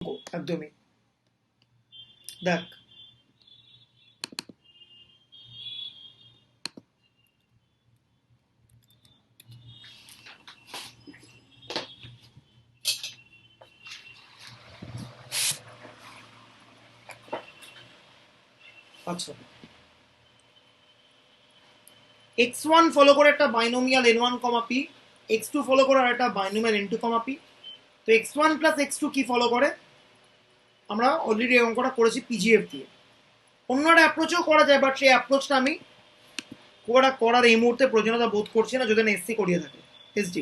একদমই দেখ আচ্ছা x1 ফলো করে একটা বাইনোমিয়াল n1 কমা p, x2 ফলো করে আর একটা বাইনোমিয়াল n2 কমা p। তো x1 প্লাস x2 কি ফলো করে? আমরা অলরেডি এই অঙ্কটা করেছি পিজিএফ দিয়ে। অন্য একটা অ্যাপ্রোচও করা যায়, বাট সেই অ্যাপ্রোচটা আমি খুব একটা করার এই মুহূর্তে প্রয়োজনীয়তা বোধ করছি না, যদি না এসসি করিয়ে থাকে, SD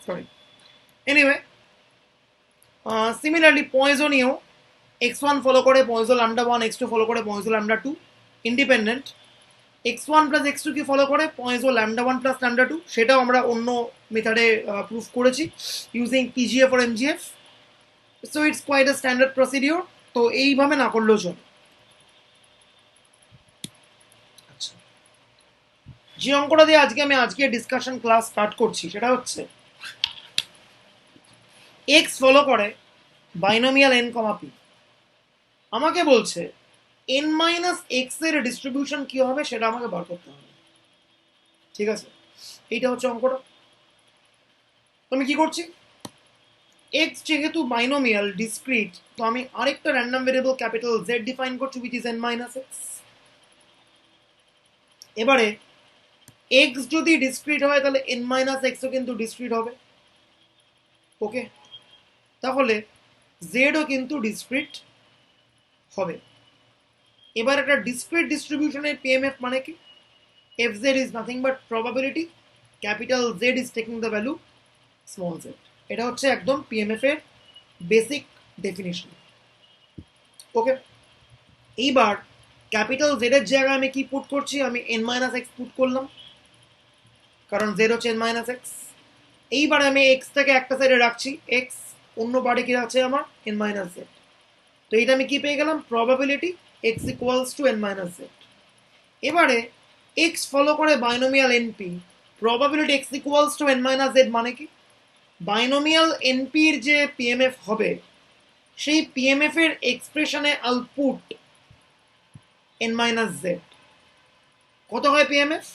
sorry. Anyway, similarly Poisson x1 follow করে পয়েজো ল্যামডা 1, x2 ফলো করে Poisson lambda 2, independent. x1 plus x2 কি ফলো করে পয়েজো ল্যামডা 1 প্লাস ল্যামডা 2, সেটাও আমরা অন্য মেথডে প্রুফ করেছি using PGF or MGF. So it's quite a standard procedure, তো এইভাবে না করলেও চলে। আচ্ছা, যে অঙ্কটা দিয়ে আজকে ডিসকাশন ক্লাস স্টার্ট করছি সেটা হচ্ছে x ফলো করে বাইনোমিয়াল n কমা p। আমাকে বলছে n মাইনাস x এর ডিস্ট্রিবিউশন কি হবে সেটা আমাকে বার করতে হবে। ঠিক আছে, এইটা হচ্ছে অঙ্কটা। আমি কি করছি, x যেহেতু বাইনোমিয়াল ডিসক্রিট, তো আমি আরেকটা random variable capital z define করছি which is n minus x। এবারে x যদি ডিসক্রিট হয় তাহলে n মাইনাস x ও কিন্তু ডিসক্রিট হবে। ওকে, তাহলে z ও কিন্তু ডিসক্রিট হবে। এবার একটা ডিসক্রিট ডিস্ট্রিবিউশনের পিএমএফ মানে কি? fz is nothing but probability, capital z is taking the value small z। এটা হচ্ছে একদম পিএমএফ এর বেসিক ডেফিনিশন। ওকে, এইবার ক্যাপিটাল জেড এর জায়গায় আমি কি পুট করছি, আমি n মাইনাস এক্স পুট করলাম, কারণ z হচ্ছে n মাইনাস এক্স। এইবার আমি এক্সটাকে একটা সাইডে রাখছি, এক্স অন্য পার্টে কি আছে আমার n মাইনাস জেড। তো এটা আমি কি পেয়ে গেলাম, probability x equals to n minus Z. এবারে x ফলো করে binomial n p, probability x equals to n minus Z মানে কি, বাইনোমিয়াল এনপির যে পিএমএফ হবে সেই পিএমএফ এর এক্সপ্রেশনে আউটপুট n মাইনাস জেড। কত হয় PMF?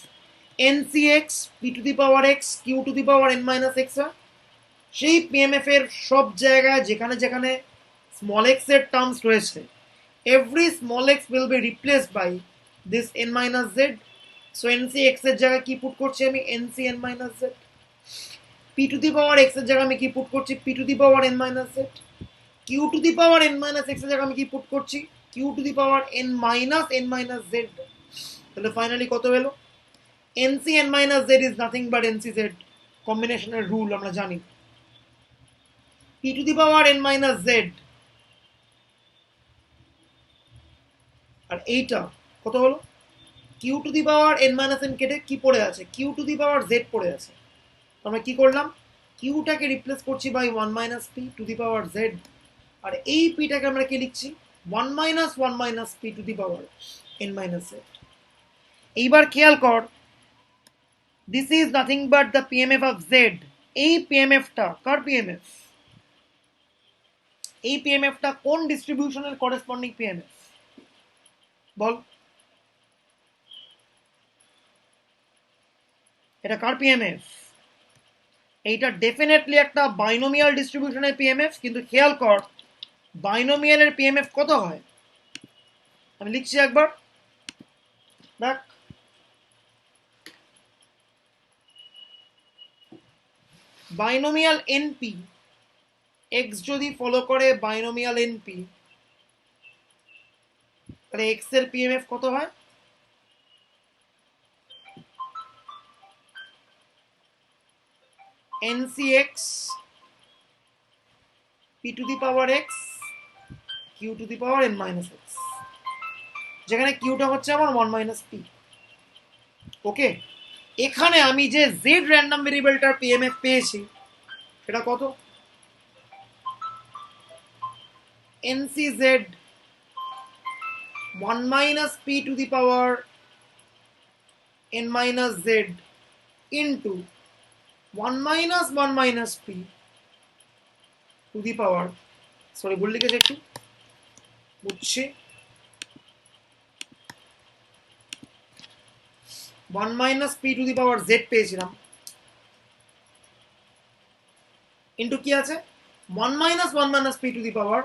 ncx p to the power x q to the power n minus x হয়। সেই পিএমএফ এর সব জায়গায় যেখানে যেখানে স্মল x এর টার্মস রয়েছে, every small x will be replaced by this n minus z. so ncx এর জায়গায় কি পুট করছি আমি, nc n minus z। p to the power x এর জায়গায় আমি কি পুট করছি, p to the power n minus z। q to the power n minus x এর জায়গায় আমি কি পুট করছি, q to the power n minus z। তাহলে ফাইনালি কত হলো, nc n minus z is nothing but ncz, কম্বিনেশনের rule আমরা জানি। p to the power n minus z আর এইটা কত হলো, q to the power n minus n কেটে কি পড়ে আছে, q to the power z পড়ে আছে। আমরা কি করলাম, কিউটাকে রিপ্লেস করছি by 1 minus p to the power z, আর এই পিটাকে আমরা কি লিখছি, 1 minus p to the power n minus z। এইবার খেয়াল কর, this is nothing but the PMF of z। এই পিএমএফটা কার পিএমএফ, এই পিএমএফটা কোন ডিস্ট্রিবিউশনের করেসপন্ডিং পিএমএফ বল, এটা কার পিএমএফ? এইটা ডেফিনেটলি একটা বাইনোমিয়াল ডিস্ট্রিবিউশনের পিএমএফ। কিন্তু খেয়াল কর বাইনোমিয়ালের পিএমএফ কত হয়, আমি লিখছি একবার দেখ, বাইনোমিয়াল এনপি, এক্স যদি ফলো করে বাইনোমিয়াল এনপি, তাহলে এক্স এর পিএমএফ কত হয়, ncx p to the power x q to the power n minus x, যেখানে কিউটা হচ্ছে আমার 1 মাইনাস p। ওকে, এখানে আমি যে z র্যান্ডম ভেরিয়েবলটার পিএমএফ পেয়েছি সেটা কত, ncz 1 minus p to the power n minus z into 1 minus p to the power sorry ভুল লিখেছি একটু, বুঝছি। 1 minus P two the power Z পেয়েছিলাম, ইন্টু কি আছে 1 minus P two the power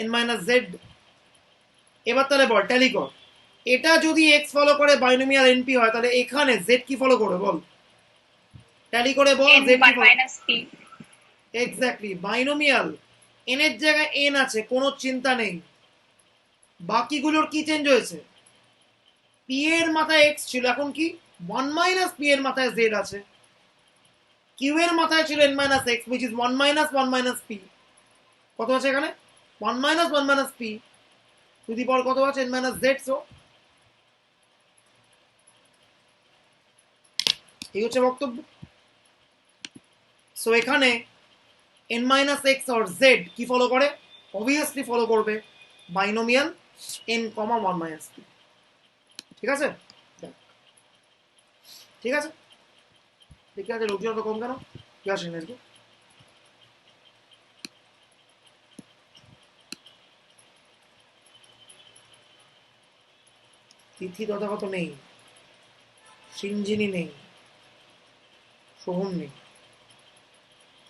N minus Z. এবার তাহলে বল tally কর, এটা যদি এক্স ফলো করে বাইনোমিয়াল এনপি হয় তাহলে এখানে জেড কি ফলো করবে বল, ট্যালি করে বল জেড কি ফলো। এক্স্যাক্টলি, বাইনোমিয়াল এন এর জায়গায় এন আছে, কোনো চিন্তা নেই। বাকিগুলোর কি চেঞ্জ হয়েছে, পি এর মাথায় এক্স ছিল, এখন কি 1 মাইনাস পি এর মাথায় জেড আছে, কিউ এর মাথায় ছিল N minus x which is 1 minus P, কত আছে এখানে 1 মাইনাস পি টু দি পাওয়ার কত আছে এন মাইনাস জেড। সো এই হচ্ছে বক্তব্য। সো এখানে এন মাইনাস এক্স আর জেড কি ফলো করে, অবভিয়াসলি ফলো করবে বাইনোমিয়াল এন কমা 1 মাইনাস পি। ঠিক আছে, ঠিক আছে, ঠিক আছে। লোকজন অত কম কেন, কি আসেন আজকে? তিথি তথাগত নেই, সিঞ্জিনি নেই, সোহম নেই,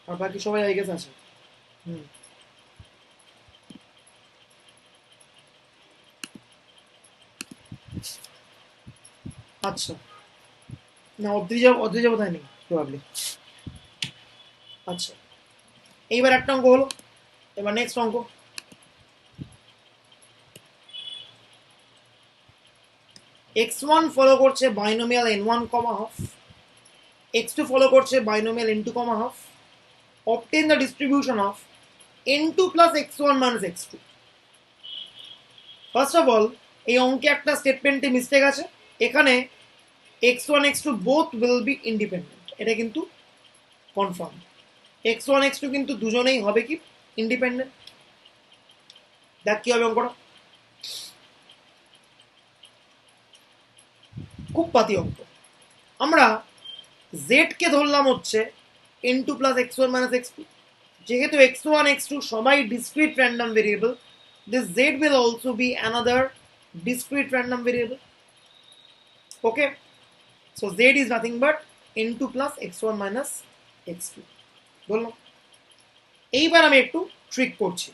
আর বাকি সবাই আই গেস আছে। আচ্ছা, না অদ্রিজা বোধহয় নেই প্রবাবলি। আচ্ছা, এইবার একটা অঙ্ক হলো, এবার নেক্সট অঙ্ক। x1 ফলো করছে binomial n1 comma half, x2 follow করছে binomial n2 comma half, obtain the distribution of n2 plus x1 minus x2। First of all এই অঙ্কে একটা স্টেটমেন্টে মিস্টেক আছে, এখানে x1 x2 both will be independent, এটা কিন্তু কনফার্ম। x1 x2 কিন্তু দুজনেই হবে কি ইন্ডিপেন্ডেন্ট। দেখ কি হবে অঙ্কটা, খুব পাতি অঙ্ক। আমরা জেড কে ধরলাম হচ্ছে n2 plus x1 minus x2, যেহেতু x1 x2 সবাই discrete random variable, this z will also be another discrete random variable. Okay, so z is nothing but n2 plus x1 minus x2 বললাম। এইবার আমি একটু trick করছি,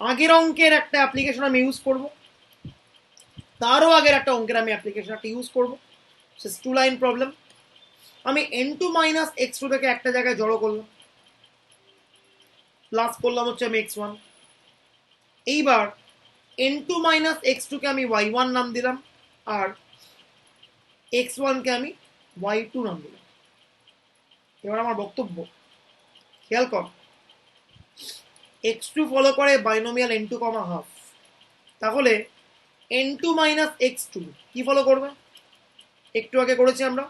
আগের অঙ্কের একটা অ্যাপ্লিকেশন আমি ইউজ করব, তারও আগের একটা অঙ্কের আমি অ্যাপ্লিকেশন একটা ইউজ করব, সে টু লাইন প্রবলেম। আমি n2 মাইনাস x2 থেকে একটা জায়গায় জড়ো করলাম, প্লাস করলাম হচ্ছে আমি x1। এইবার n2 মাইনাস x2 কে আমি y1 নাম দিলাম, আর x1 কে আমি y2 নাম দিলাম। এবার আমার বক্তব্য খেয়াল কর, x2 ফলো করে বাইনোমিয়াল n2 কমা হাফ, তাহলে n2 মাইনাস x2 কি ফলো করবে, একটু আগে করেছি আমরা,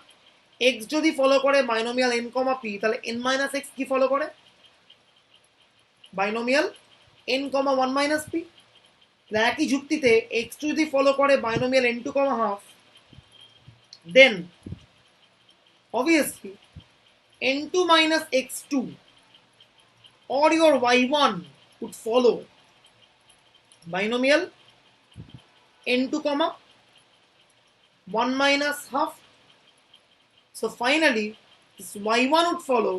x যদি ফলো করে বাইনোমিয়াল n কমা p তাহলে n মাইনাস x কি ফলো করে বাইনোমিয়াল n কমা 1 মাইনাস p। একই যুক্তিতে x2 যদি ফলো করে binomial n2 comma half, then obviously n2 minus x2 or your y1 would follow binomial n2 comma 1 minus half. So finally this y1 would follow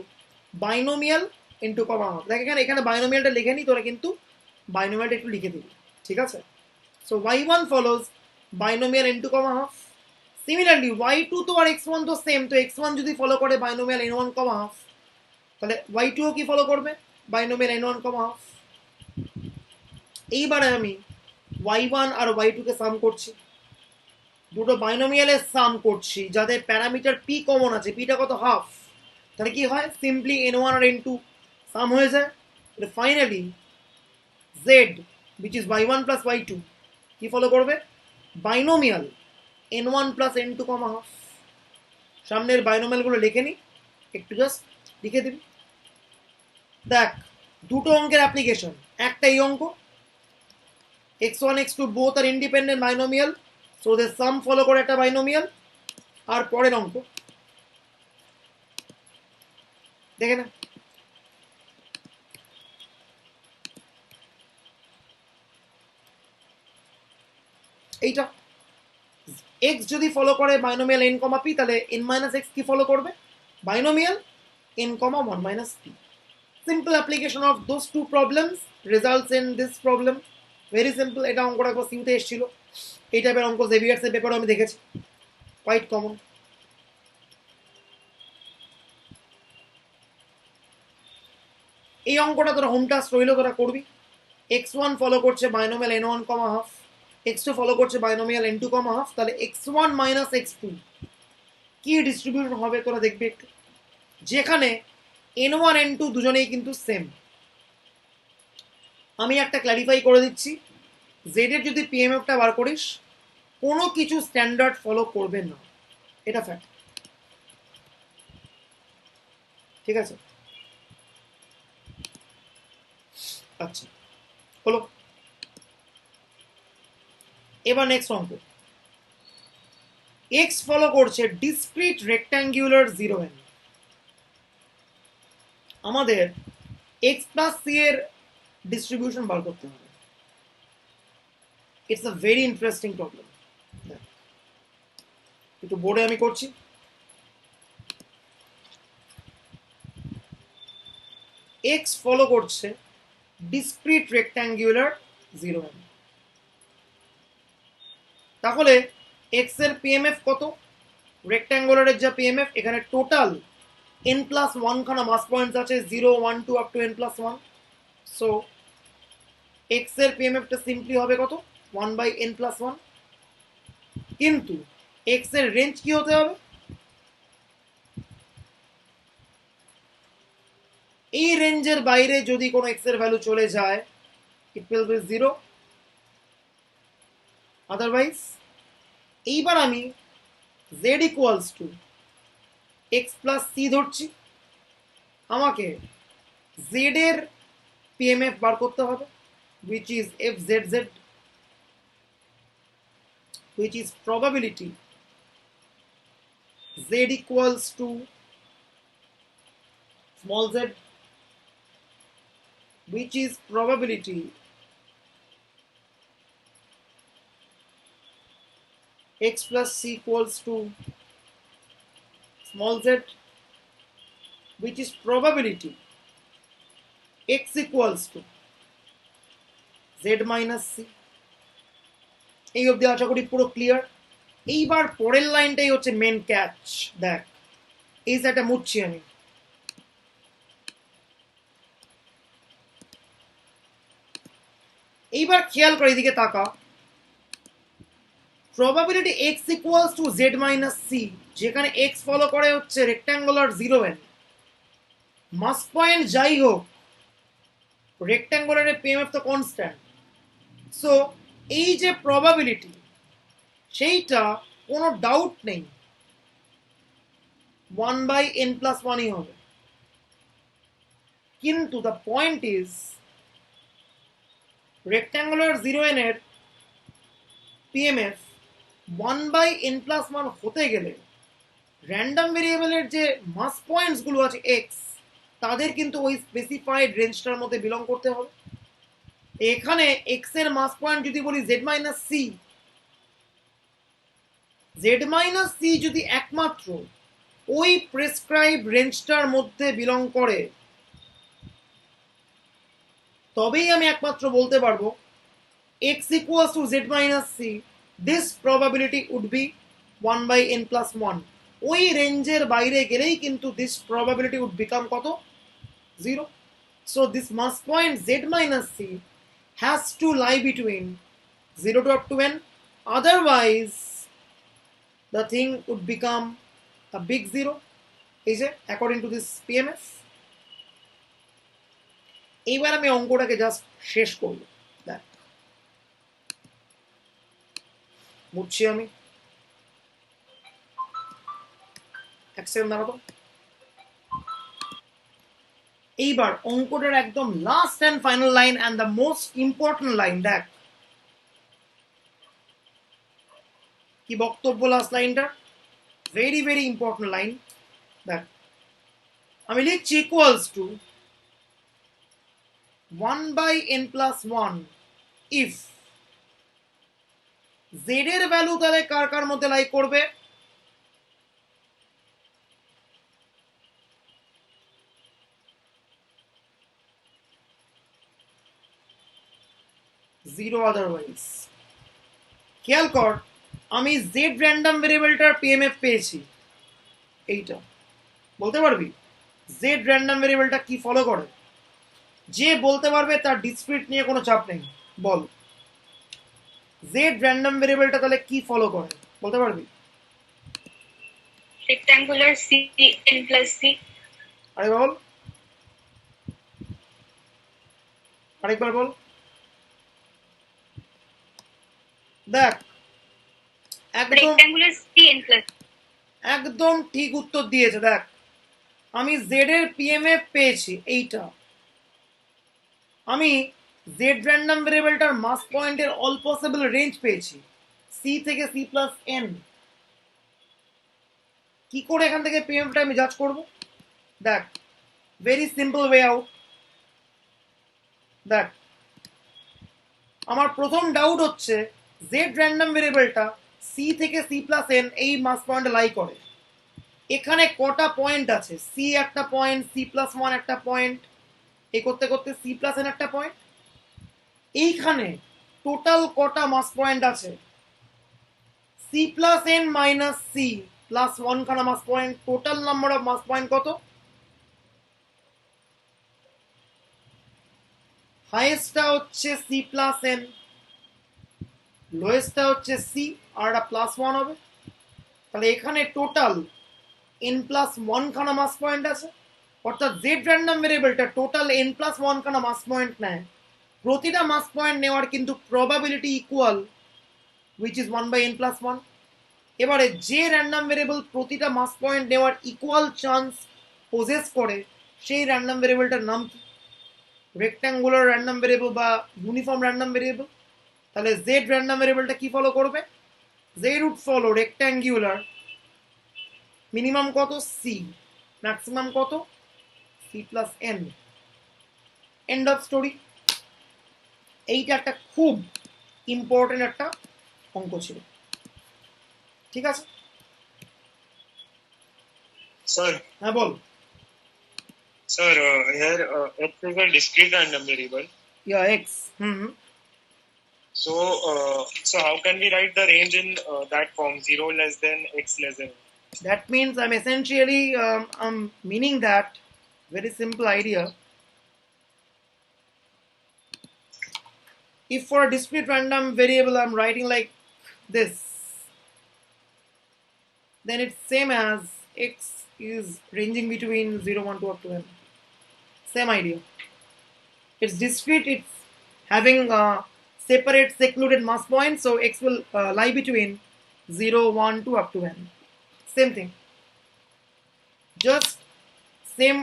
binomial n2 comma half। দেখ এখানে বাইনোমিয়ালটা লিখে নি, তোরা কিন্তু বাইনোমিয়ালটা একটু লিখে দিবি, ঠিক আছে। So y1 follows binomial n2 comma half। Similarly y2 তো আর x1 তো সেম, তো x1 যদি ফলো করে বাইনোমিয়াল n1 কমা হাফ তাহলে y2 ও কি ফলো করবে বাইনোমিয়াল n1 কমা হাফ। এইবারে আমি y1 আর y2 কে সাম করছি, দুটো বাইনোমিয়ালের সাম করছি যাদের প্যারামিটার p কমন আছে, pটা কত হাফ, তাহলে কি হয় সিম্পলি n1 আর n2 সাম হয়ে যায়। Finally z which is y1 plus y2 কি ফলো করবে binomial n1 plus n2 comma half. সামনের বাইনোমিয়ালগুলো লিখে নি, একটু জাস্ট লিখে দিবি। দেখ দুটো অঙ্কের অ্যাপ্লিকেশন, একটা এই অঙ্ক x1 x2 both are independent binomial, so the sum follow করে একটা বাইনোমিয়াল। আর পরের অঙ্ক দেখে না, এইটা এক্স যদি ফলো করে বাইনোমিয়াল এন কমা পি, তাহলে এন মাইনাস এক্স কি ফলো করবে? Binomial N comma one minus P. Simple application of those two problems results in this problem. Very simple. এটা অঙ্কটা একবার সিউতে এসেছিল, এই টাইপের অঙ্ক জেভিয়ার্সের পেপারও আমি দেখেছি, কোয়াইট কমন। এই অঙ্কটা তোরা হোম টাস্ক রইল, তোরা করবি। এক্স ওয়ান ফলো করছে binomial N one comma half, X two follow করছে binomial N two comma half, তাহলে X one minus X two কি ডিস্ট্রিবিউশন হবে তোরা দেখবি একটু, যেখানে এন ওয়ান এন টু দুজনেই কিন্তু সেম। আমি একটা ক্ল্যারিফাই করে দিচ্ছি, জেড এর যদি পিএমএফটা বার করিস কোনো কিছু স্ট্যান্ডার্ড ফলো করবে না, এটা ফ্যাক্ট। ঠিক আছে, আচ্ছা হলো। এবার নেক্সট অঙ্ক। এক্স ফলো করছে ডিসক্রিট রেক্ট্যাঙ্গুলার জিরো এন। আমাদের এক্স প্লাস সি এর ডিস্ট্রিবিউশন বার করতে হবে। It's a very interesting problem. একটু বোর্ডে আমি করছি। এক্স ফলো করছে ডিসক্রিট রেক্ট্যাঙ্গুলার জিরো এন, তাহলে এক্স এর পিএমএফ কত? রেক্ট্যাঙ্গুলারের যা পিএমএফ, এখানে টোটাল এন প্লাস ওয়ান খানা মাস পয়েন্টস আছে, 0 1 2 up to N plus one. So x এর পিএমএফটা সিম্পলি হবে কত? 1 বাই এন প্লাস ওয়ান। কিন্তু এক্স এর রেঞ্জ কি হতে হবে? এই রেঞ্জের বাইরে যদি কোনো এক্স এর ভ্যালু চলে যায়, it will be zero, otherwise. এইবার আমি Z equals to X plus C ধরছি, আমাকে জেড এর পিএমএফ বার করতে হবে, which is fzz, which is probability z equals to small z, which is probability x plus c equals to small z, which is probability x equals to z minus c। এই অবধি আশা করি পুরো clear. এইবার পরের লাইনটাই হচ্ছে main catch. দেখ, এই সেটা মুছছি আমি। এইবার খেয়াল করে এদিকে তাকা, probability X equals to Z minus C, যেখানে এক্স ফলো করে হচ্ছে rectangular zero N, mass point যাই হোক রেক্ট্যাঙ্গুলারের পিএমএফ তো কনস্ট্যান্ট। সো এই যে প্রবাবিলিটি, সেইটা কোনো ডাউট নেই 1 বাই এন প্লাস ওয়ানই হবে। কিন্তু the point is, rectangular zero N এর PMF 1 by N plus one হতে গেলে র্যান্ডম ভেরিয়েবলের যে মাস পয়েন্টস গুলো আছে এক্স, তাদের কিন্তু ওই স্পেসিফাইড রেঞ্জটার মধ্যে বিলং করতে হবে। এখানে এক্স এর মাস পয়েন্ট যদি বলি Z minus C, Z minus C যদি একমাত্র ওই প্রেসক্রাইব রেঞ্জটার মধ্যে বিলং করে, তবেই আমি একমাত্র বলতে পারবো x equals to z minus c, this probability would be 1 by n plus 1। ওই রেঞ্জের বাইরে গেলেই কিন্তু this probability would become কত? 0। So this mass point z minus c has to lie between 0 to up to n, otherwise the thing would become a big zero, is it, according to this PMF। এইবার আমি অঙ্কটাকে just শেষ করব। দেখ, বুঝছি আমি, এক second দাঁড়াবো। এইবার অঙ্কটার একদম last and final line and the most important line. দেখ কি বক্তব্য লাস্ট লাইনটা, ভেরি ভেরি ইম্পর্টেন্ট লাইন। দেখ, আমি লিখছি equals to 1 by n plus 1 if Z এর ভ্যালু তাহলে কার কার মধ্যে লাই করবে? Zero otherwise. খেয়াল কর, আমি জেড র্যান্ডম ভেরিয়েবলটার পিএমএফ পেয়েছি, এইটা বলতে পারবি জেড র্যান্ডম ভেরিয়েবলটা কি ফলো করে? যে বলতে পারবে তার ডিসক্রিট নিয়ে কোনো চাপ নেই। বল জেড র্যান্ডম ভেরিয়েবলটা তাহলে কি ফলো করে, বলতে পারবি? rectangular c n plus c। আরে বল, আরেকবার বল। দেখ, একদম rectangular c n plus। একদম ঠিক উত্তর দিয়েছে। দেখ, আমি জেড এর পিএমএফ পেয়েছি এইটা, আমি জেড র্যান্ডম ভেরিয়েবলটার মাস পয়েন্টের অল পসিবল রেঞ্জ পেয়েছি, সি থেকে সি প্লাস এন। কি করে এখান থেকে পিএমএফটা আমি জাজ করব? দেখ, ভেরি সিম্পল ওয়ে আউট। দেখ, আমার প্রথম ডাউট হচ্ছে জেড র্যান্ডম ভেরিয়েবলটা সি থেকে সি প্লাস এন এই মাস পয়েন্টে লাই করে। এখানে কটা পয়েন্ট আছে? সি একটা পয়েন্ট, সি প্লাস ওয়ান একটা পয়েন্ট, এই করতে করতে সি প্লাস এন একটা পয়েন্ট। এইখানে টোটাল কটা মাস পয়েন্ট আছে? C plus N minus C plus one খানা mass point. Total number of mass point কত? হাইয়েস্টটা হচ্ছে সি প্লাস এন, লোয়েস্টটা হচ্ছে সি, আর একটা প্লাস ওয়ান হবে। তাহলে এখানে টোটাল এন প্লাস ওয়ান খানা মাস পয়েন্ট আছে। অর্থাৎ জেড র্যান্ডম ভেরিয়েবলটা টোটাল এন প্লাস ওয়ান খানা মাস পয়েন্ট নেয়। প্রতিটা মাস পয়েন্ট নেওয়ার কিন্তু probability equal, which is one by N plus one. এবারে যে র্যান্ডম ভেরিয়েবল প্রতিটা মাস পয়েন্ট নেওয়ার ইকুয়াল চান্স পজেস করে সেই র্যান্ডম ভেরিয়েবলটার নাম কি? রেক্ট্যাঙ্গুলার র্যান্ডম ভেরিয়েবল বা ইউনিফর্ম র্যান্ডম ভেরিয়েবল। তাহলে জেড র্যান্ডম ভেরিয়েবলটা কি ফলো করবে? Z would follow rectangular, minimum কত? সি, ম্যাক্সিমাম কত? C plus N. End of story. এইটা একটা খুব ইম্পর্টেন্ট একটা অঙ্ক ছিল, ঠিক আছে? Sir, হ্যাঁ বল। sir, here x is a discrete random variable. Yeah x, So how can we write the range in that form, 0 less than x less than? that means I'm essentially I'm meaning that very simple idea. If for a discrete random variable I'm writing like this, then it's same as x is ranging between 0 1 2 up to n. Same idea. It's discrete, it's having separate secluded mass points, so x will lie between 0 1 2 up to n. Same thing, just same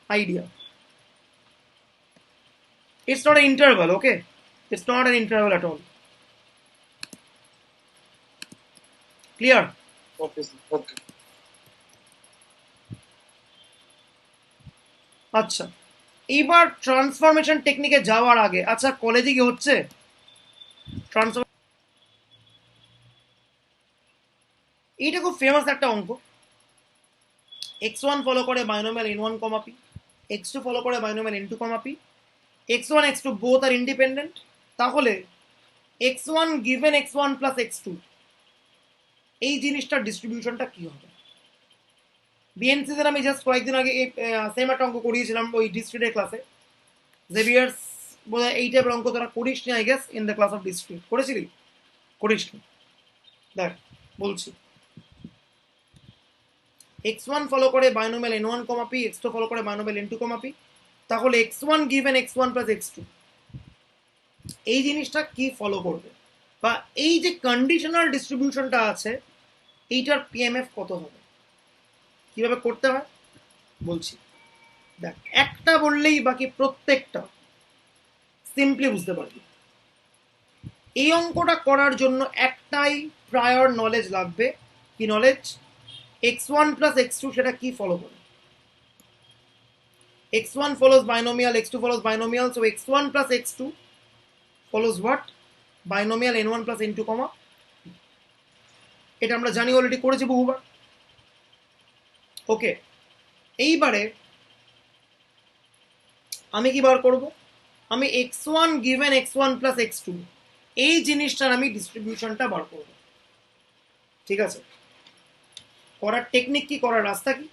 idea. It's not an interval, okay? It's not an interval at all. Clear? Okay, sir. Okay. আচ্ছা, এইবার transformation টেকনিকে যাওয়ার আগে, আচ্ছা কলেজে কি হচ্ছে transfer? এইটা খুব ফেমাস একটা অঙ্ক। এক্স ওয়ান ফলো করে binomial N one comma P, X two follow করে binomial N two comma P, X one X two both are independent. তাহলে X one given X one plus X two, এই জিনিসটার ডিস্ট্রিবিউশনটা কি হবে? বিএনসিদের আমি just কয়েকদিন আগে সেম একটা অঙ্ক করিয়েছিলাম ওই ডিস্ট্রিক্টের ক্লাসে। জেভিয়ার্স বোধ হয় এই টাইপের অঙ্ক তোরা করিস নি, I guess, in the class of district. করেছিলি? করিস নি? দেখ বলছি, এক্স ওয়ান ফলো করে binomial N one comma P, X two follow করে binomial N two comma P. তাহলে X one given X one plus X two, এই জিনিসটা কি ফলো করবে? বা এই যে কন্ডিশনাল ডিস্ট্রিবিউশনটা আছে এইটার পিএমএফ কত হবে? কিভাবে করতে হয় বলছি। দেখ, একটা বললেই বাকি প্রত্যেকটা সিম্পলি বুঝতে পারবি। এই অঙ্কটা করার জন্য একটাই প্রায়র নলেজ লাগবে। কি knowledge? X one plus X two সেটা কি ফলো করে? x1 follows binomial, x2 follows binomial, so x1 plus x2 follows what? Binomial n1 plus n2 comma এটা আমরা জানি, অলরেডি করেছি বহুবার। ওকে, এইবারে আমি কি বার করব? আমি x1 given x1 plus x2 এই জিনিসটার আমি ডিস্ট্রিবিউশনটা বার করব। ঠিক আছে, করার টেকনিক কি, করার রাস্তা কি?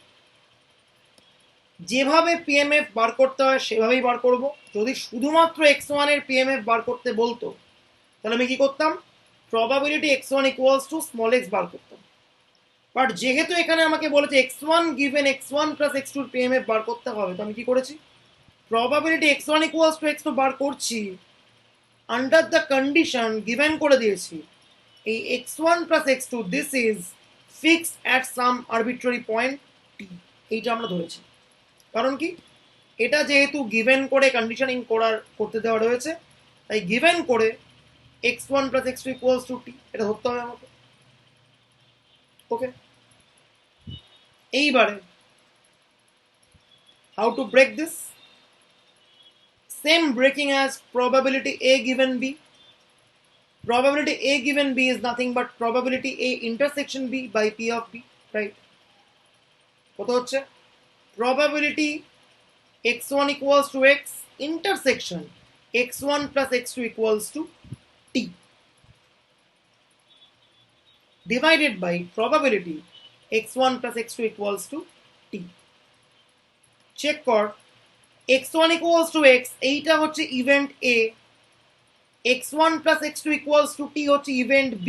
যেভাবে পিএমএফ বার করতে হয় সেভাবেই বার করব। যদি শুধুমাত্র x1 এর পিএমএফ বার করতে বলতো তাহলে আমি কি করতাম, probability x1 equals to small x বার করতাম। বাট যেহেতু এখানে আমাকে বলেছে x1 given x1 plus x2 এর পিএমএফ বার করতে হবে, তো আমি কি করেছি, probability x1 equals to x2 বার করছি আন্ডার দ্য কন্ডিশন গিভেন করে দিয়েছি এই x1 plus x2 this is fixed at some arbitrary point t, এইটা আমরা ধরেছি। কারণ কি, এটা যেহেতু গিভেন করে কন্ডিশনিং করতে দেওয়া রয়েছে, তাই গিভেন করে x1 plus x2 equals two t এটা ধরতে হবে আমাকে। ওকে, এইবারে how to break this, same breaking as probability A given B. Probability A given B is nothing but probability A intersection B by P of B, right? কত হচ্ছে, probability x1 equals to x intersection x1 plus x2 equals to t divided by probability x1 plus x2 equals to t. Check কর, x1 equals to x এইটা হচ্ছে event A, x1 plus x2 equals to t হচ্ছে event B,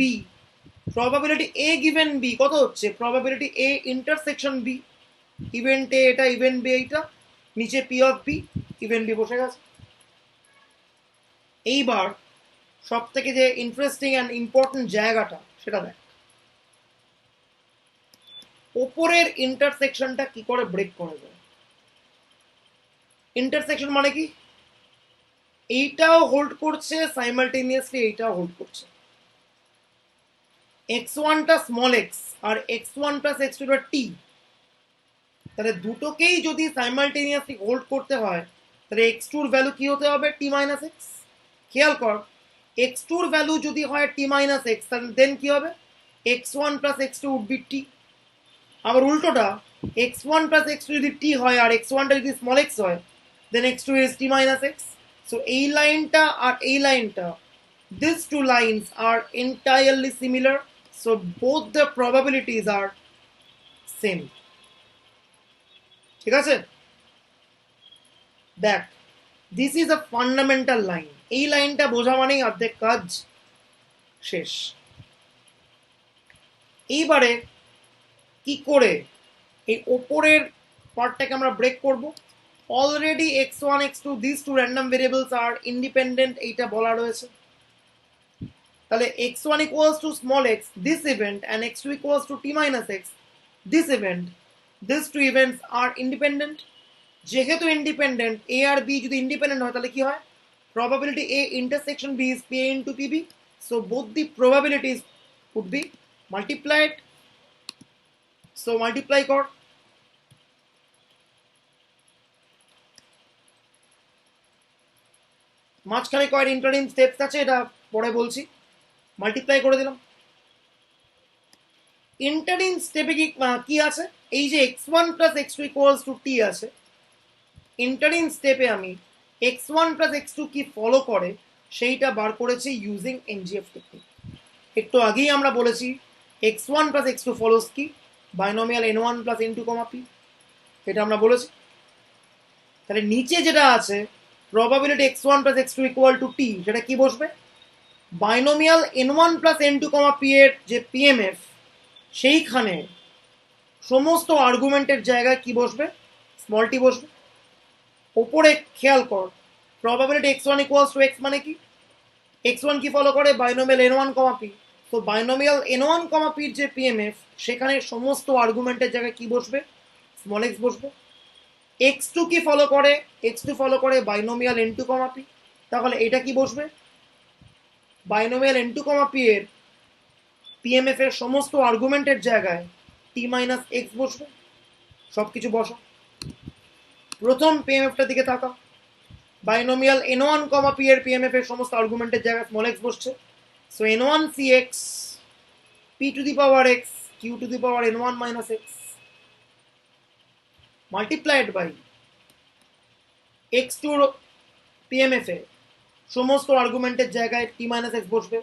probability A given B কত হচ্ছে, probability A intersection B, event A এটা, event B এইটা, নিচে P of B, event B বসে গেছে। এইবার সব থেকে যে ইন্টারেস্টিং অ্যান্ড ইম্পর্টেন্ট জায়গাটা সেটা দেখ, ওপরের ইন্টারসেকশনটা কি করে ব্রেক করে যায়। ইন্টারসেকশন মানে কি, এইটাও হোল্ড করছে সাইমালটেনিয়াসলি, এইটাও হোল্ড করছে। x1টা স্মল x আর x1 প্লাস x2 টি, তাহলে দুটোকেই যদি সাইমালটেনিয়াসলি হোল্ড করতে হয় তাহলে x2 ভ্যালু কি হতে হবে, t মাইনাস এক্স। খেয়াল কর, x2 ভ্যালু যদি হয় t মাইনাস এক্স, তাহলে দেন কি হবে, x1 plus x2 would be t। আবার উল্টোটা, x1 প্লাস x2 যদি t হয় আর x1টা যদি স্মল x হয়, দেন x2 is t minus x. So এই লাইনটা আর এই লাইনটা, these two lines are entirely similar, so both the probabilities are same. ঠিক আছে, দেখ, this is a fundamental line, এই লাইনটা বোঝা মানেই অর্ধেক কাজ শেষ। এইবারে কি করে এই ওপরের পার্টটাকে আমরা ব্রেক করব, already x1 x2 these two random variables are independent এইটা বলা রয়েছে। তাহলে x1 equals to small x this event and x2 equals to t minus x this event, these two events are independent। যেহেতু independent, a R b যদি independent হয় তাহলে কি হয়, probability a intersection b is p into pb, so both the probabilities would be multiplied, so multiply কর, মাঝখানে কয়েক interim steps আছে, এটা পরে বলছি, মাল্টিপ্লাই করে দিলাম। ইন্টারিম স্টেপে কি আছে, এই যে x1 plus x2 equals two t আছে, ইন্টারিম স্টেপে আমি x1 প্লাস x2 কি ফলো করে সেইটা বার করেছি ইউজিং এনজিএফ টেকনিক। একটু আগেই আমরা বলেছি x1 প্লাস x2 ফলোস কি, বাইনোমিয়াল n1 প্লাস n2 কমা p, এটা আমরা বলেছি। তাহলে নিচে যেটা আছে probability x1 plus x2 equal to t, সেটা কি বসবে, বাইনোমিয়াল n1 প্লাস n2 কমা p এর যে পিএমএফ, সেইখানে সমস্ত আর্গুমেন্টের জায়গায় কি বসবে, স্মল টি বসবে। ওপরে খেয়াল কর, probability x1 equals to x মানে কি, x1 কি ফলো করে, বাইনোমিয়াল n1 কমা p, তো বাইনোমিয়াল n1 কমা p এর যে পিএমএফ, সেখানে সমস্ত আর্গুমেন্টের জায়গায় কি বসবে, স্মল x বসবে। x2 কি ফলো করে, x2 ফলো করে বাইনোমিয়াল n2 কমা p, তাহলে এটা কি বসবে, বাইনোমিয়াল n2 কমা p এর পিএমএফ এর সমস্ত আর্গুমেন্টের জায়গায় t মাইনাস x বসবে। সবকিছু বসো, প্রথম পিএমএফটার দিকে তাকা, বাইনোমিয়াল n1 কমা p এর পিএমএফ এর সমস্ত আর্গুমেন্টের জায়গায় স্মল x বসছে, so n1 cx p to the power x q to the power n1 minus x multiplied by x2 PMF এ সমস্ত আর্গুমেন্টের জায়গায় t minus x বসবে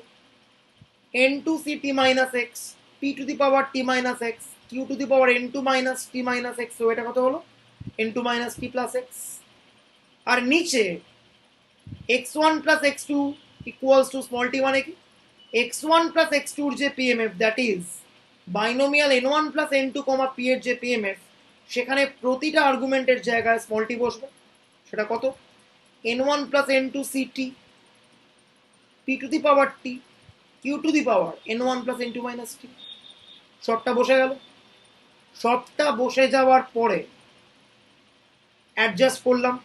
n2 c t minus x p to the power t minus x q to the power n2 minus t minus x তো এটা কত হলো n2 minus t plus x আর নিচে x1 plus x2 equals to small t1 এ কি x1 plus x2 এর যে PMF that is binomial n1 plus n2, p এর যে PMF সেখানে প্রতিটা আর্গুমেন্টের জায়গায় স্মল t বসবে সেটা কত n1 plus n2 ct p to the power t q to the power n1 plus n2 minus t সবটা বসে গেল সবটা বসে যাওয়ার পরে অ্যাডজাস্ট করলাম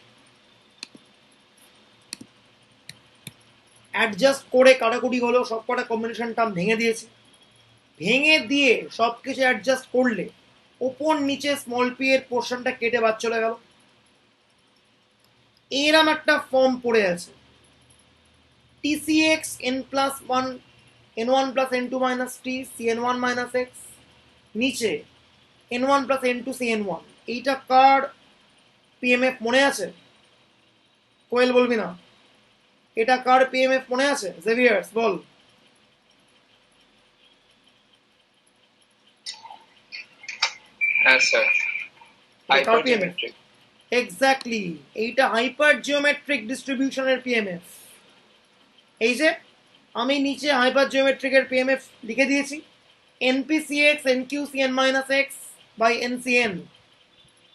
অ্যাডজাস্ট করে কাটাকুটি হলো সবকটা কম্বিনেশন টার্ম ভেঙে দিয়েছি ভেঙে দিয়ে সব কিছু অ্যাডজাস্ট করলে ওপর নিচে স্মল পি এর পোর্শনটা কেটে বাদ চলে গেল এরম একটা ফর্ম পড়ে আছে tcx n plus 1 n1 plus n2 minus t cn1 minus x নিচে n1 plus n2 cn1 এইটা কার পিএমএফ মনে আছে কোয়েল বলবি না এটা কার পিএমএফ মনে আছে জেভিয়ার্স বল হ্যাঁ স্যার হাইপারজিওমেট্রিক এক্স্যাক্টলি এইটা হাইপারজিওমেট্রিক ডিস্ট্রিবিউশনের পিএমএফ এই যে আমি নিচে হাইপারজিওমেট্রিকের পিএমএফ লিখে দিয়েছি npcx nqcn minus x by ncn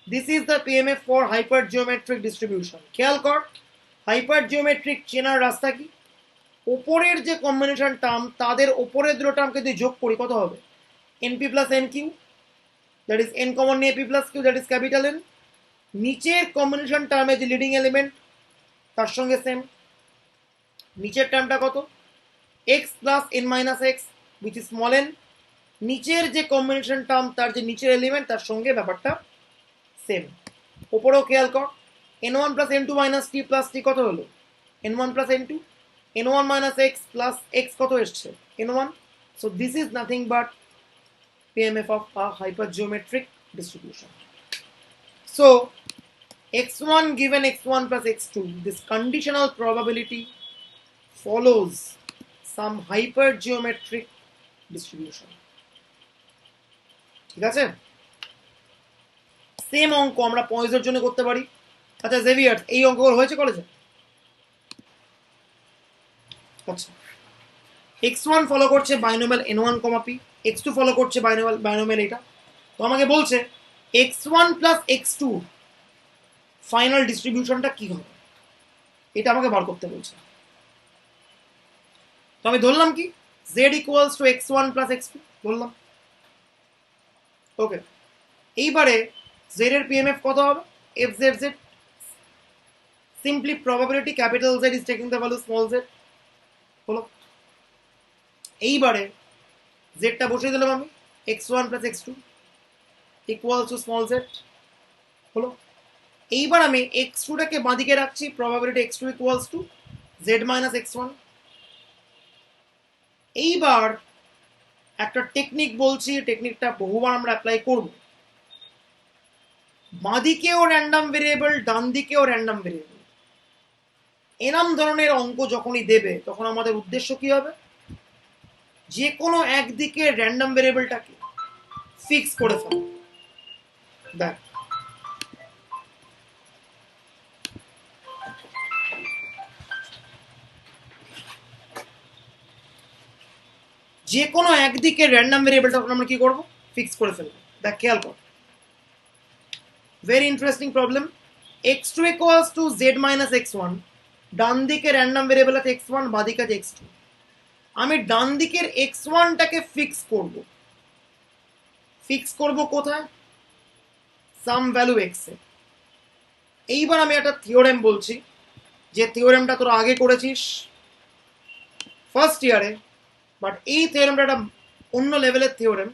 this is the PMF for hypergeometric distribution খেয়াল কর হাইপারজিওমেট্রিক চেনার রাস্তা কি উপরের যে কম্বিনেশন টার্ম তাদের উপরের দুটো টার্মকে যদি যোগ করি কত হবে np plus nq that is n common নিয়ে p plus q that is capital N নিচের কম্বিনেশন টার্মে যে লিডিং এলিমেন্ট তার সঙ্গে সেম নিচের টার্মটা কত x plus n minus x which is small n নিচের যে কম্বিনেশন টার্ম তার যে নিচের এলিমেন্ট তার সঙ্গে ব্যাপারটা সেম উপরেও খেয়াল কর n1 plus n2 minus t plus t কত হলো n1 plus n2 n1 minus x plus x কত এসছে n1 so this is nothing but PMF of a hypergeometric distribution so x1 given x1 plus x2 this conditional probability follows some hypergeometric distribution ঠিক আছে same অঙ্ক আমরা পয়েন্টের জন্য করতে পারি আচ্ছা জেভিয়ার্স এই অঙ্কগুলো হয়েছে কলেজে আচ্ছা x1 ফলো করছে binomial n1, p x2 follow করছে বাইনোমিয়াল এটা তো আমাকে বলছে x1 plus x2 ফাইনাল ডিস্ট্রিবিউশনটা কি হবে এটা আমাকে বার করতে বলছে তো আমি ধরলাম কি z equals to x1 plus x2 ধরলাম ওকে এইবারে z এর পিএমএফ কত হবে fzz simply probability capital Z is taking the value small z হলো এইবারে z টা বসিয়ে দিলাম আমি x1 plus x2 equals to small z হলো এইবার আমি x2 টাকে বাঁদিকে রাখছি probability x2 equals to z minus x1 এইবার একটা টেকনিক বলছি টেকনিকটা বহুবার আমরা অ্যাপ্লাই করব বাঁদিকেও র্যান্ডম ভেরিয়েবল ডান দিকেও র্যান্ডম ভেরিয়েবল এরম ধরনের অঙ্ক যখনই দেবে তখন আমাদের উদ্দেশ্য কি হবে যে কোনো একদিকে র্যান্ডম ভেরিয়েবলটাকে ফিক্স করে ফেলা দেখ যে কোনো একদিকে র্যান্ডম ভেরিয়েবলটা আমরা কি করব ফিক্স করে ফেলবো দেখ খেয়াল কর very interesting problem x2 equals to z minus x1 ডান দিকে র্যান্ডম ভেরিয়েবল আছে x1 বাঁ দিকে আছে x2 আমি ডান দিকের x1 টাকে ফিক্স করব কোথায় সাম ভ্যালু x এ এইবার আমি একটা থিওরেম বলছি যে থিওরেমটা তোরা আগে করেছিস ফার্স্ট ইয়ারে বাট এই থিওরেমটা একটা অন্য লেভেলের থিওরেম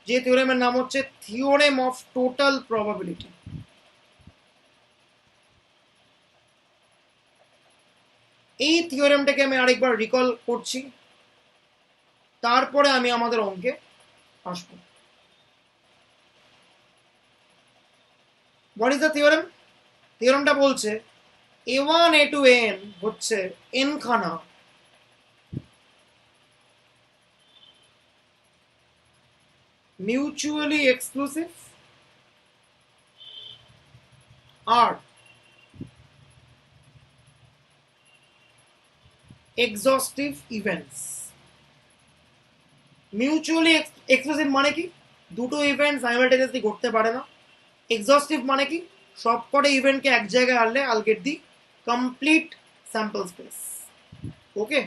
যে থিওরেমের নাম হচ্ছে থিওরেম অফ টোটাল প্রবাবিলিটি এই থিওরেমটাকে আমি আরেকবার রিকল করছি তারপরে আমি আমাদের অঙ্কে আসবো। What is the theorem? থিওরেমটা বলছে a1 a2 an হচ্ছে n খানা মিউচুয়ালি এক্সক্লুসিভ আর এক্সস্টিভ ইভেন্টস। মিউচুয়ালি এক্সক্লুসিভ মানে কি? দুটো ইভেন্ট সাইমালটেনিয়াসলি ঘটতে পারে না। এক্সস্টিভ মানে কি? সবকটা ইভেন্টকে এক জায়গায় আনলে all get the complete sample space. Okay,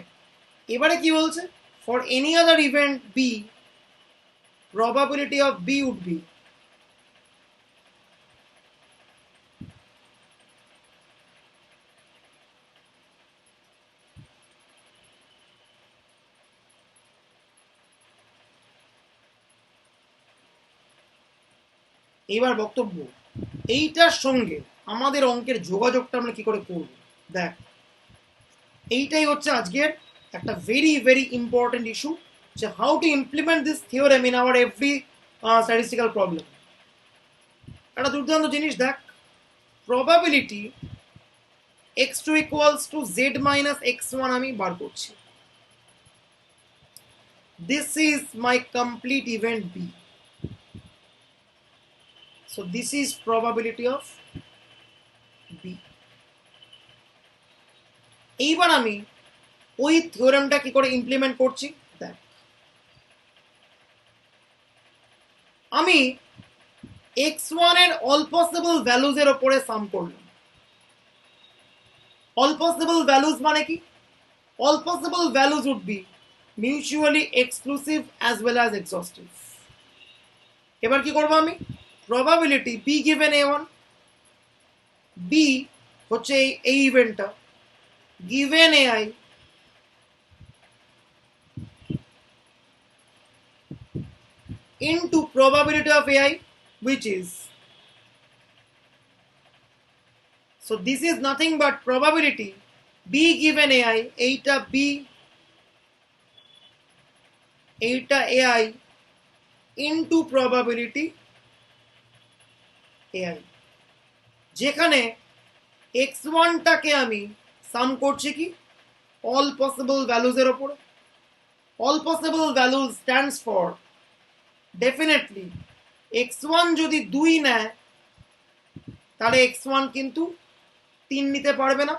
এবারে কি বলছে? For any other event B probability of b would be এইবার বক্তব্য এইটার সঙ্গে আমাদের অঙ্কের যোগাযোগটা আমরা কি করে করব। দেখ, এইটাই হচ্ছে আজকের একটা ভেরি ভেরি ইম্পর্টেন্ট ইস্যু, যে how to implement this theorem in our every statistical problem. একটা দুর্দান্ত জিনিস দেখ, প্রবাবিলিটি x2 equals to z minus x1 আমি বার করছি। This is my complete event B. So this is probability of b. এইবার আমি ওই থিওরেমটা কি করে ইমপ্লিমেন্ট করছি দেখ। আমি x1 এর অল পসিবল ভ্যালুজ এর উপরে সাম করলাম। অল পসিবল ভ্যালুজ মানে কি? All possible values would be mutually exclusive as well as exhaustive. এবার কি করবো আমি? Probability b given a1, b হচ্ছে এই ইভেন্টটা, given ai into probability of ai, which is, so this is nothing but probability b given ai, এইটা b এইটা ai into probability ai, যেখানে x1 টাকে আমি সাম করছি কি অল পসিবল ভ্যালুজ এর উপরে। All possible values stands for definitely x1 যদি 2 নেয় তাহলে x1 কিন্তু 3 নিতে পারবে না।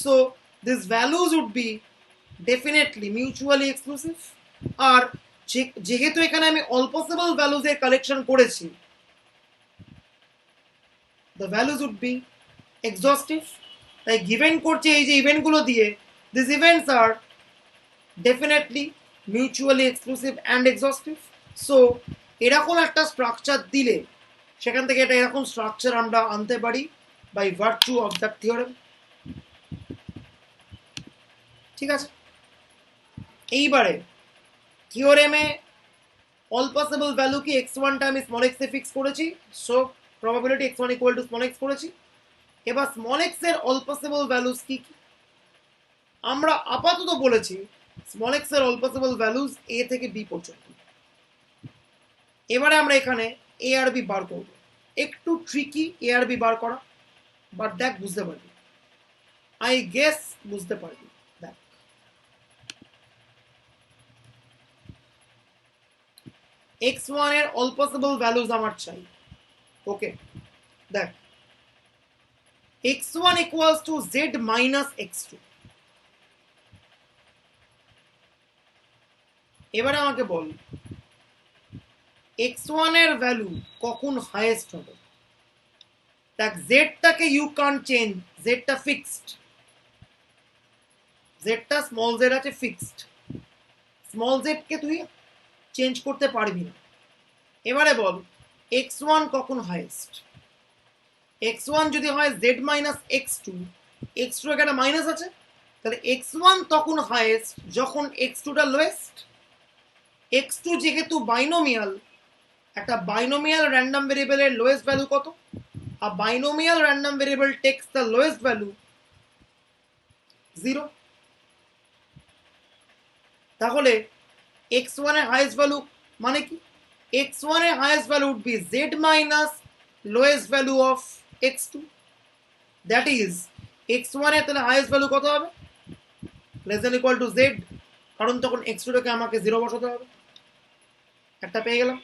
So this values would be definitely mutually exclusive. আর যেহেতু এখানে আমি অল পসিবল ভ্যালুজ এর কালেকশন করেছি, the values would be exhaustive. তাই গিভেন করছে এই যে ইভেন্টগুলো দিয়ে, this events are definitely mutually exclusive and exhaustive. So এরকম একটা স্ট্রাকচার দিলে সেখান থেকে এটা এরকম স্ট্রাকচার আমরা আনতে পারি by virtue of that theorem. ঠিক আছে, এইবারে থিওরেমে অল পসিবল ভ্যালু কি x1টা আমি স্মল x এ ফিক্স করেছি, so probability x1 equal to small x করেছি। এবার স্মল x এর অল পসিবল ভ্যালুস কি কি? আমরা আপাতত বলেছি স্মল x এর অল পসিবল ভ্যালুস a থেকে b পর্যন্ত। এবারে আমরা এখানে a আর b বার করব। একটু ট্রিকি a আর b বার করা, বাট দেখ বুঝতে পারবি, আই গেস বুঝতে পারবি। দেখ, x1 এর অল পসিবল ভ্যালুস আমার চাই। ওকে, দেখ x1 equals to z minus x2। এবারে আমাকে বল x1 এর ভ্যালু কখন হাইয়েস্ট হবে? দেখ, জেডটাকে ইউ কান্ট চেঞ্জ, জেডটা ফিক্সড, জেডটা স্মল জেড আছে ফিক্সড, স্মল জেডকে তুই চেঞ্জ করতে পারবি না। এবারে বল x1 কখন হাইয়েস্ট? x1 যদি হয় z মাইনাস x2, x2 একটা মাইনাস আছে, তাহলে x1 তখন হাইয়েস্ট যখন x2টা লোয়েস্ট। x2 যেহেতু বাইনোমিয়াল, একটা বাইনোমিয়াল র্যান্ডম ভেরিয়েবলের লোয়েস্ট ভ্যালু কত? A binomial random variable takes the lowest value 0। তাহলে x1 এর হাইয়েস্ট ভ্যালু মানে কি? x1 এর highest value would be z minus lowest value of x2. That is x1 এর তাহলে highest value কত হবে? less than equal to z, কারণ তখন x2 টাকে আমাকে 0 বসাতে হবে। একটা পেয়ে গেলাম।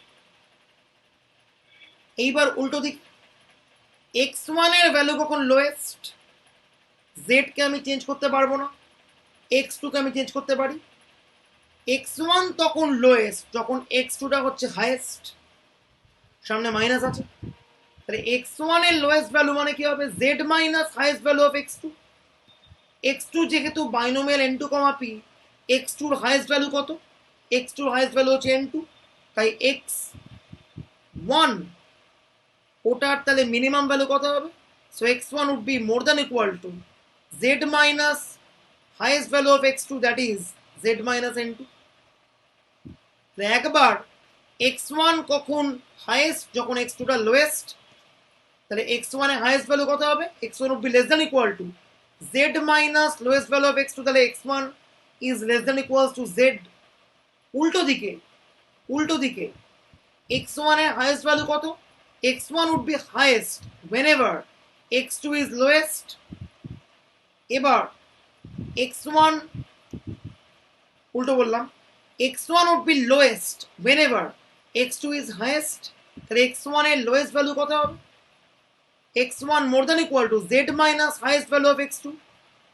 এইবার উল্টো দিক, x1 এর ভ্যালু কখন লোয়েস্ট, z কে আমি চেঞ্জ করতে পারবো না, x2 কে আমি চেঞ্জ করতে পারি। x1 তখন লোয়েস্ট যখন x2 টা হচ্ছে হাইয়েস্ট, সামনে মাইনাস আছে, তাহলে x1 এর লোয়েস্ট ভ্যালু মানে কি হবে? z minus highest value of x2। x2 যেহেতু বাইনোমিয়াল n2, p, x2 এর হাইয়েস্ট ভ্যালু কত? x2 এর হাইয়েস্ট ভ্যালু হচ্ছে n2, তাই x1 ওটার তাহলে মিনিমাম ভ্যালু কত হবে? So x1 would be more than equal to z minus highest value of x2, that is z minus n2। একবার x1 কখন হাইয়েস্ট, যখন x2 টা লোয়েস্ট, তাহলে x1 এর হাইয়েস্ট ভ্যালু কত হবে? x1 would be less than equal to z minus lowest value of x2, তাহলে x1 is less than equals to z। উল্টো দিকে x1 এর হাইয়েস্ট ভ্যালু কত? x1 would be highest whenever x2 is lowest। এবার x1 উল্টো বললাম, x1 would be lowest whenever x2 is highest, তাহলে x1 এর লোয়েস্ট ভ্যালু কত হবে? x1 more than equal to z minus highest value of x2,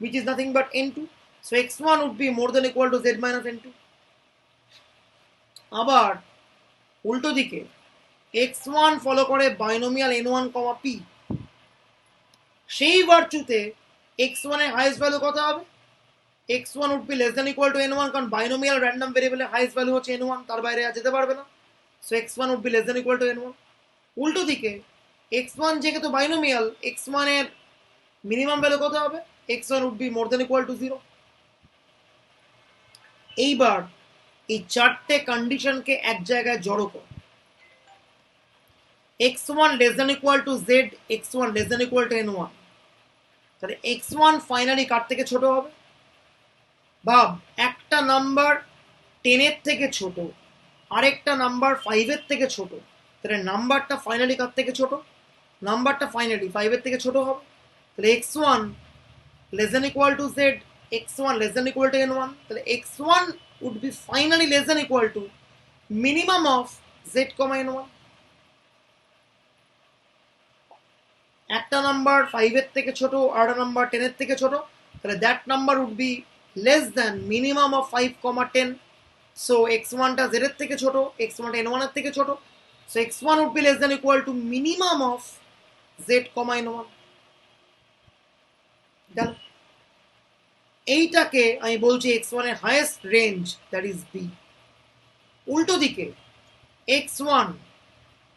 which is nothing but n2, so x1 would be more than equal to z minus n2। আবার উল্টো দিকে x1 follow করে binomial n1, p, সেই ভার্চুতে x1 এর highest value কত হবে? x1 would be less than equal to n1, কারণ binomial random ভেরিয়েবলের হাইয়েস্ট ভ্যালু হচ্ছে n1, তার বাইরে আর যেতে পারবে না, so x1 would be less than equal to n1। উল্টো দিকে x1 যেহেতু বাইনোমিয়াল, x1 এর মিনিমাম ভ্যালু কত হবে? x1 would be more than equal to 0। এইবার এই চারটে কন্ডিশনকে এক জায়গায় জড়ো কর, x1 less than equal to z, x1 less than equal to n1, তাহলে x1 ফাইনালি কার থেকে ছোট হবে? ভাব, একটা নাম্বার 10 এর থেকে ছোট, আরেকটা নাম্বার 5 এর থেকে ছোট, তাহলে নাম্বারটা ফাইনালি কার থেকে ছোট? নাম্বারটা ফাইনালি 5 এর থেকে ছোট হবে। তাহলে x1 less than equal to z, x1 less than equal to n1, তাহলে x1 would be finally less than equal to minimum of z, n1। একটা নাম্বার 5 এর থেকে ছোট আর একটা নাম্বার 10 এর থেকে ছোট, তাহলে that number would be less than minimum of 5, 10। So x1 টা z এর থেকে ছোট, x1 টা n1 এর থেকে ছোট, so x1 would be less than equal to minimum of z, n1। গেল। এইটাকে আমি বলছি x1 এর highest range, that is b। উল্টো দিকে x1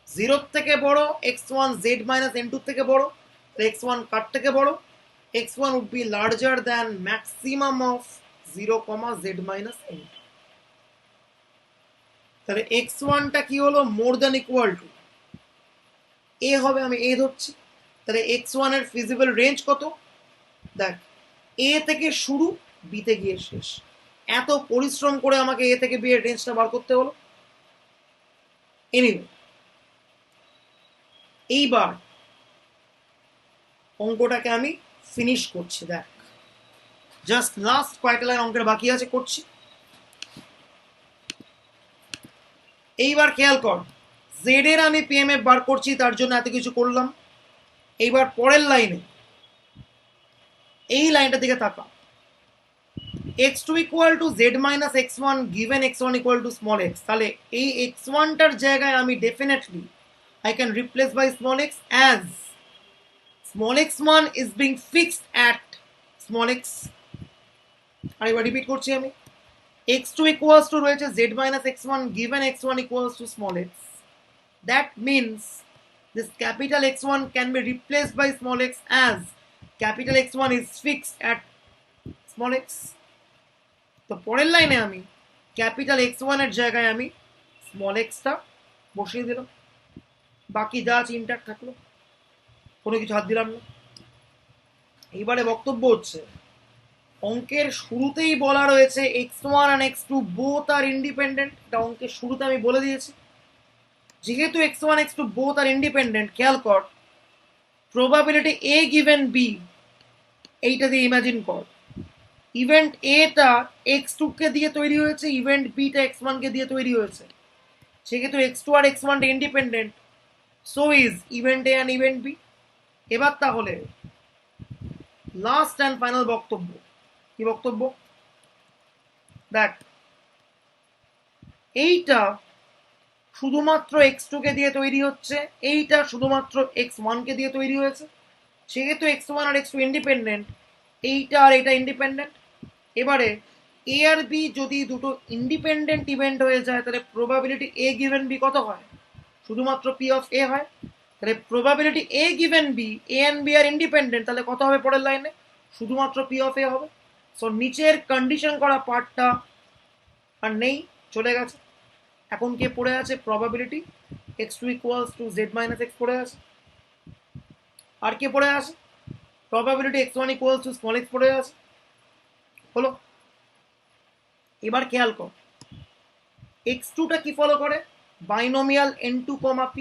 0 থেকে বড়, x1 z minus n2 থেকে বড়, x1 কার থেকে বড়? x1 would be larger than maximum of 0, z minus n2। তাহলে x1 টা কি হলো? More than equal to a হবে, আমি a ধরছি। তাহলে x1 এর ফিজিবল রেঞ্জ কত? দেখ, a থেকে শুরু, b তে গিয়ে শেষ। এত পরিশ্রম করে আমাকে a থেকে b এর রেঞ্জটা বার করতে হলো। এনিওয়ে, এইবার অঙ্কটাকে আমি ফিনিশ করছি। দেখ, জাস্ট লাস্ট কয়েকটা লাইন অঙ্কের বাকি আছে, করছি। এইবার খেয়াল কর, জেড এর আমি পিএমএফ বার করছি, তার জন্য এত কিছু করলাম। এইবার পরের লাইনে, এই লাইনটা দিকে তাকা, x2 equal to z minus x1 given x1 equal to small x, তাহলে এই x1 টার জায়গায় আমি definitely I can replace by small x as small x1 is being fixed at small x। আরেকবার রিপিট করছি আমি, x2 equals to রয়েছে z minus x1 given x1 equals to small x। That means this capital X1 can be replaced by small x as capital X1 is fixed at small x। তো পরের লাইনে আমি capital x1 এর জায়গায় আমি small extra বসিয়ে দিলাম, বাকি যা আছে ইনট্যাক্ট থাকলো, কোনো কিছু হাত দিলাম না। এইবারে বক্তব্য হচ্ছে, অঙ্কের শুরুতেই বলা রয়েছে x1 and x2 both are independent, এটা অঙ্কের শুরুতে আমি বলে দিয়েছি। যেহেতু x1 x2 both are independent, খেয়াল কর প্রবাবিলিটি a গিভেন b এইটা দিয়ে ইমাজিন কর ইভেন্ট এটা x2 কে দিয়ে তৈরি হয়েছে, ইভেন্ট বিটা x1 কে দিয়ে তৈরি হয়েছে। সেক্ষেত্রে x2 আর x1 independent, so is event A and event B. এবার তাহলে লাস্ট অ্যান্ড ফাইনাল বক্তব্য, কি বক্তব্য? দেখ এইটা শুধুমাত্র x2 কে দিয়ে তৈরি হচ্ছে, এইটা শুধুমাত্র x1 কে দিয়ে তৈরি হয়েছে। সেহেতু x1 আর x2 ইন্ডিপেন্ডেন্ট, এইটা আর এটা ইন্ডিপেন্ডেন্ট। এবারে এ আর বি যদি দুটো ইন্ডিপেন্ডেন্ট ইভেন্ট হয়ে যায় তাহলে প্রবাবিলিটি এ গিভেন বি কত হয়? শুধুমাত্র পি অফ এ হয়। তাহলে probability A given B, A and B আর ইন্ডিপেন্ডেন্ট, তাহলে কত হবে পরের লাইনে? শুধুমাত্র পি অফ এ হবে। সো নিচের কন্ডিশন করা পার্টটা আর নেই, চলে গেছে। এখন কে পড়ে আছে? Probability x2 equals to z minus x পড়ে আছে। আর কে পড়ে আছে? Probability x1 equals to small x পড়ে আছে। হলো? এবার খেয়াল কর x2 টা কি ফলো করে? Binomial n2, p।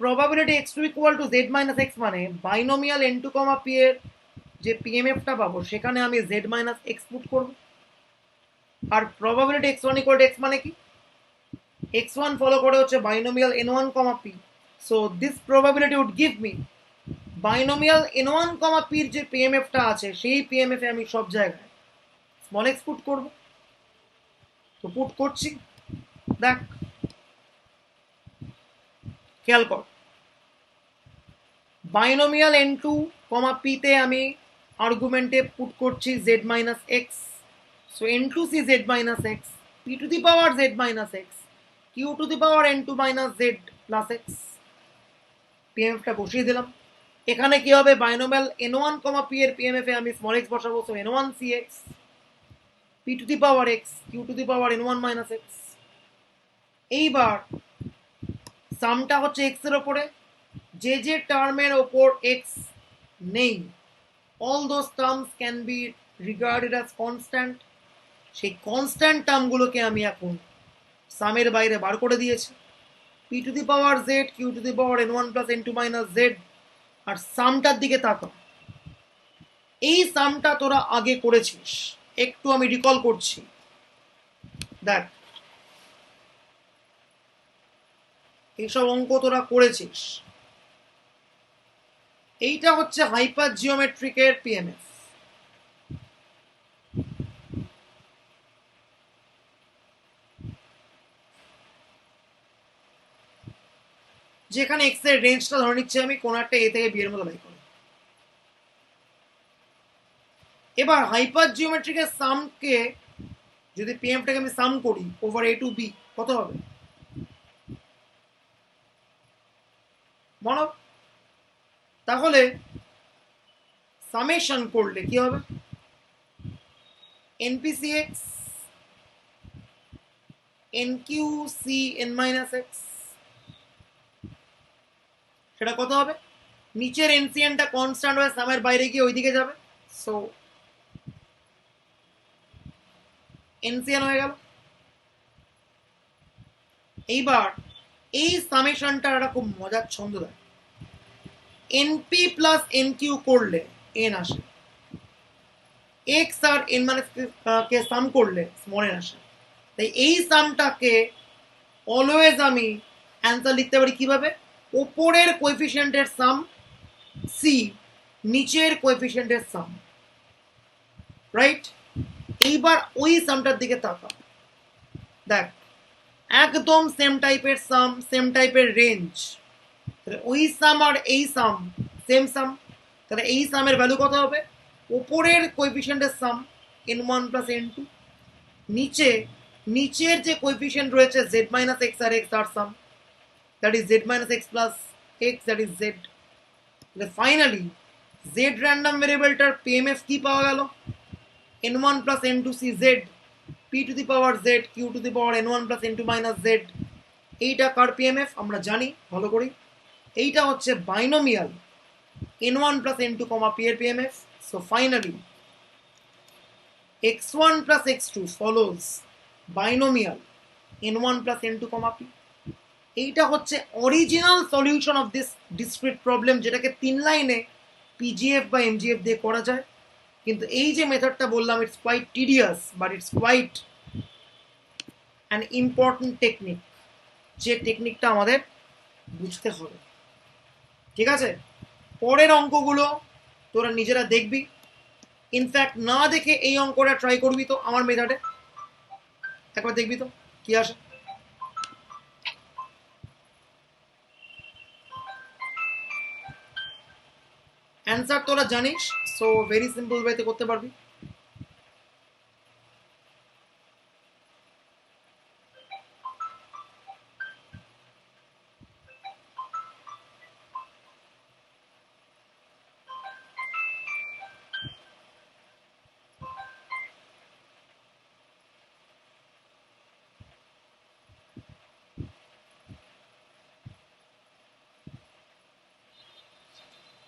Probability x2 equal to z minus x মানে বাইনোমিয়াল n2, p এর যে পিএমএফটা পাবো সেখানে আমি z মাইনাস x পুট করব। আর probability x1 equal to x মানে কি? x1 ফলো করে হচ্ছে বাইনোমিয়াল n1, p। So this probability would give me binomial n1, p এর যে পিএমএফটা আছে সেই পিএমএফ এ আমি সব জায়গায় স্মল x পুট করব। তো পুট করছি, দেখ খেয়াল কর বাইনোমিয়াল n2, p তে আমি আর্গুমেন্টে পুট করছি z minus x। So n2c z minus x, p to the power z minus x, q to the power n2 minus z plus x। পিএমএফটা বসিয়ে দিলাম। এখানে কি হবে? বাইনোমিয়াল n1, p এর PMF এ আমি স্মল x বসাবো। So n1cx, p to the power x, q to the power n1 minus x। এইবার সামটা হচ্ছে x এর ওপরে, যে যে টার্মের ওপর x নেই all those terms can be regarded as constant। সেই কনস্ট্যান্ট টার্মগুলোকে আমি এখন সামের বাইরে বার করে দিয়েছি। p to the power z, q to the power n1 plus n2 minus z। আর সামটার দিকে তাকা, এই সামটা তোরা আগে করেছিস, একটু আমি রিকল করছি। দেখ এইসব অঙ্ক তোরা করেছিস। এইটা হচ্ছে হাইপার জিওমেট্রিকের পিএমএফ। যেখানে এক্স এর রেঞ্জটা ধরে নিচ্ছে আমি কোন একটা এ থেকে বি এর মতো লাই করি। এবার হাইপার জিওমেট্রিকের সামকে যদি পিএমটাকে আমি সাম করি ওভার এ টু বি, কত হবে? মনে, তাহলে সামেশন করলে কি হবে? npcx nqc n minus x, সেটা কত হবে? নিচের এনসিএনটা কনস্ট্যান্ট হয়ে সামের বাইরে গিয়ে ওইদিকে যাবে। সো এনসিএন হয়ে গেল। এইবার এই সামেশনটার একটা খুব মজার ছন্দ দেয়। এনপি প্লাস এনকিউ করলে এন আসে, এক্স আর এন মানে কে সাম করলে স্মল এন আসে। তাই এই সামটাকে অলওয়েজ আমি অ্যান্সার লিখতে পারি কিভাবে? ওপরের কোএফিসিয়েন্টের সাম সি, নিচের কোএফিসিয়েন্টের সাম, রাইট? এইবার ওই সামটার দিকে তাকা, দেখ একদম সেম টাইপের সাম, সেম টাইপের রেঞ্জ। ওই সাম আর এই সাম সেম সাম, তাহলে এই সামের ভ্যালু কত হবে? ওপরের কোএফিসিয়েন্টের সাম n1 প্লাস n2, নিচে নিচের যে কোএফিসিয়েন্ট রয়েছে z মাইনাস x আর x আর sum, that is z minus x plus x, that is z। Finally z random ভেরিয়েবলটার পিএমএফ কি পাওয়া গেল? n1 plus n2c z, p to the power z, q to the power n1 plus n2 minus z। এইটা কার PMF আমরা জানি ভালো করে, এইটা হচ্ছে বাইনোমিয়াল n1 প্লাস n2, p এর PMF. So finally x1 plus x2 follows binomial n1 plus n2, p। এইটা হচ্ছে original solution of this discrete problem, যেটাকে 3 লাইনে পিজিএফ বা এমজিএফ দিয়ে করা যায়। কিন্তু এই যে মেথডটা বললাম, it's quite tedious but it's quite an important technique, যে টেকনিকটা আমাদের বুঝতে হবে। ঠিক আছে, পরের অঙ্কগুলো তোরা নিজেরা দেখবি। ইনফ্যাক্ট না দেখে এই অঙ্কটা ট্রাই করবি তো আমার মেথডে, একবার দেখবি তো কি আসে। অ্যান্সার তোরা জানিস, সো ভেরি সিম্পল ওয়েতে করতে পারবি।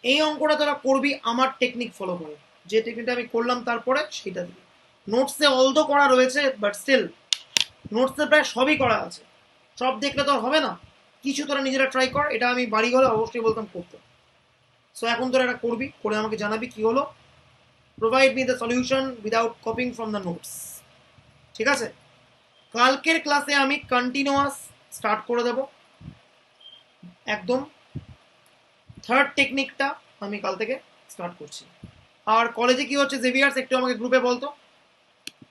এই অঙ্কটা তোরা করবি আমার টেকনিক ফলো করে, যে টেকনিকটা আমি করলাম তারপরে সেটা দিবি। নোটসে অলদো করা রয়েছে, বাট স্টিল নোটসে প্রায় সবই করা আছে, সব দেখলে তো আর হবে না, কিছু তোরা নিজেরা ট্রাই কর। এটা আমি বাড়ি গেলে অবশ্যই বলতাম করতে। সো এখন তোরা এটা করবি, করে আমাকে জানাবি কি হলো। Provide me the solution without copying from the notes. ঠিক আছে, কালকের ক্লাসে আমি কন্টিনিউয়াস স্টার্ট করে দেব, একদম থার্ড টেকনিকটা আমি কাল থেকে স্টার্ট করছি। আর কলেজে কি হচ্ছে জেভিয়ার্স, একটু আমাকে গ্রুপে বলতো।